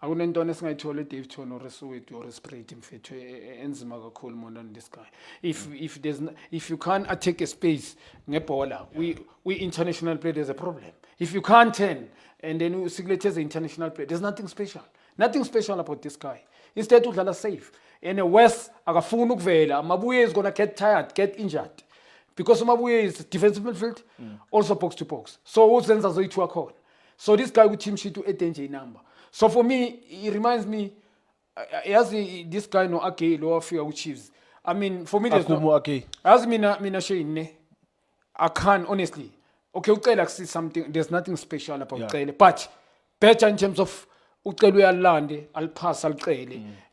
Akunento esingayithola eDave Tone or eSoweto or eSpruit mfethu enzima kakhulu more than this guy. If you can't attack a space ngebhola, we international play, there's a problem. If you can't turn and then you sikulete as an international player, there's nothing special. Nothing special about this guy. Instead udlala safe. And West akafuna ukuvela. Mabuye is gonna get tired, get injured. Because Mabuye is defensive midfield, also box to box. So uzenza zoyithi wakhona. So this guy with team sheet to 8 number. So for me, he reminds me, this guy no Ake lo afika with Chiefs. I mean, for me, there's Akumu Ake. As mina Shane, I can't honestly. Okay, ucela see something. There's nothing special about ucele, but better in terms of ucele uyalande, al pass al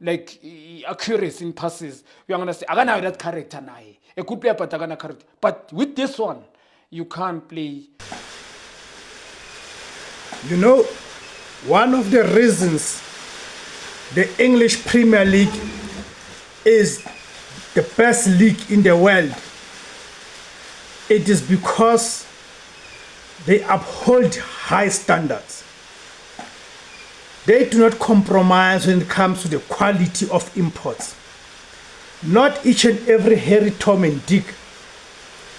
like accuracy in passes. We're gonna say akanayo that character naye. A good player, but akana character. But with this one, you can't play. You know, one of the reasons the English Premier League is the best league in the world, it is because they uphold high standards. They do not compromise when it comes to the quality of imports. Not each and every Harry, Tom and Dick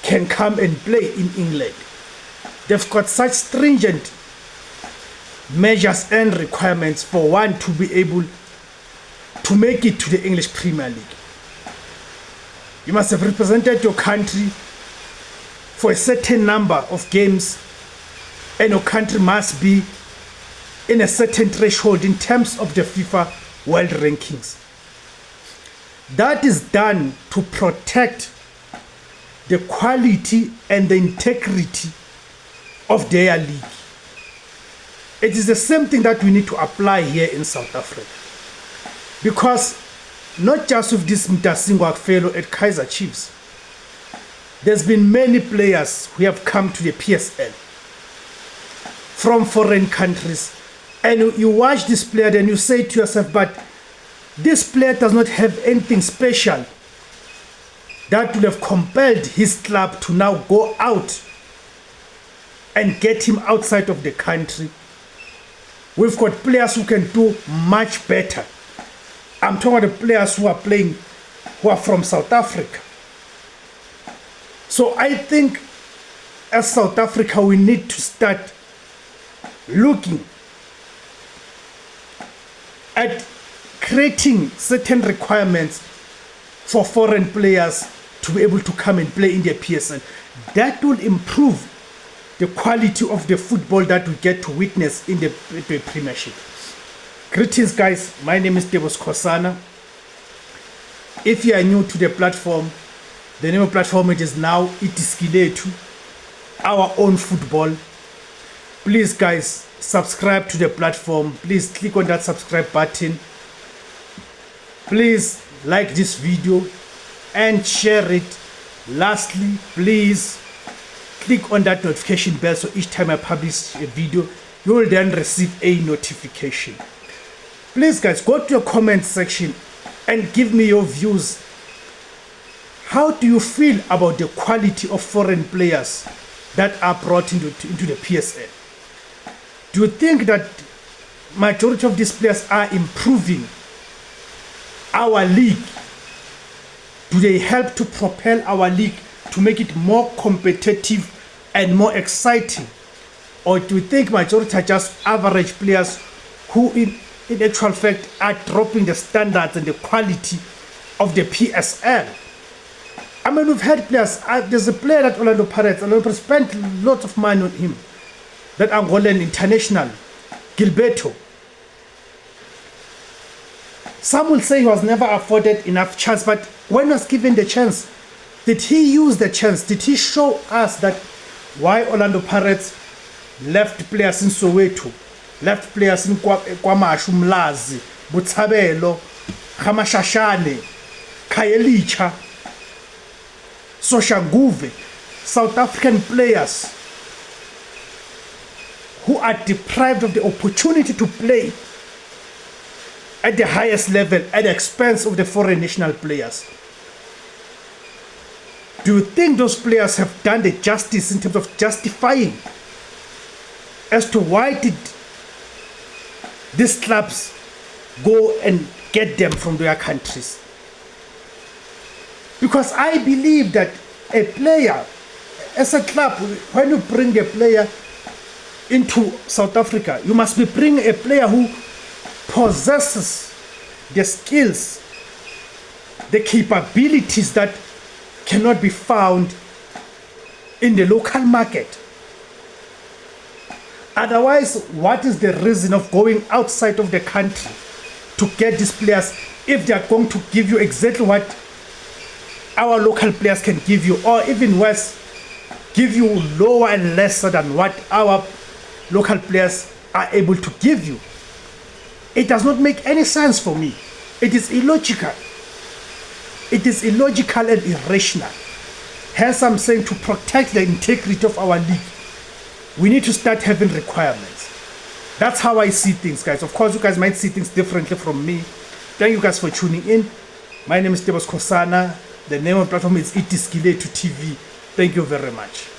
can come and play in England. They've got such stringent measures and requirements for one to be able to make it to the English Premier League. You must have represented your country for a certain number of games, and your country must be in a certain threshold in terms of the FIFA World Rankings. That is done to protect the quality and the integrity of their league. It is the same thing that we need to apply here in South Africa. Because not just with this Mtasingwa fellow at Kaizer Chiefs, there's been many players who have come to the PSL from foreign countries, and you watch this player and you say to yourself, but this player does not have anything special that would have compelled his club to now go out and get him outside of the country. We've got players who can do much better. I'm talking about the players who are playing, who are from South Africa. So I think as South Africa, we need to start looking at creating certain requirements for foreign players to be able to come and play in the PSL. That will improve the quality of the football that we get to witness in the Premiership. Greetings guys, my name is Tebos Kosana. If you are new to the platform, the name of the platform it is now Itiskiletu, our own football. Please guys, subscribe to the platform. Please click on that subscribe button. Please like this video and share it. Lastly, please click on that notification bell so each time I publish a video, you will then receive a notification. Please guys, go to your comment section and give me your views. How do you feel about the quality of foreign players that are brought into the PSL? Do you think that majority of these players are improving our league? Do they help to propel our league to make it more competitive and more exciting? Or do you think majority are just average players who in actual fact are dropping the standards and the quality of the PSL? I mean, we've had players, there's a player that Orlando Pirates spent lots of money on him, that Angolan international, Gilberto. Some will say he was never afforded enough chance, but when he was given the chance, did he use the chance? Did he show us that why Orlando Pirates left players in Soweto, left players in Kwamashu, Mlazi, Butsabelo, Hamashashane, Kayelicha, Soshanguve, South African players who are deprived of the opportunity to play at the highest level at the expense of the foreign national players? Do you think those players have done the justice in terms of justifying as to why did these clubs go and get them from their countries. Because I believe that a player, as a club, when you bring a player into South Africa, you must be bringing a player who possesses the skills, the capabilities that cannot be found in the local market. Otherwise, what is the reason of going outside of the country to get these players if they are going to give you exactly what our local players can give you, or even worse, give you lower and lesser than what our local players are able to give you? It does not make any sense for me. It is illogical. It is illogical and irrational. Hence, I'm saying to protect the integrity of our league, we need to start having requirements. That's how I see things, guys. Of course, you guys might see things differently from me. Thank you guys for tuning in. My name is Tebos Kosana. The name of the platform is Itiskile to TV. Thank you very much.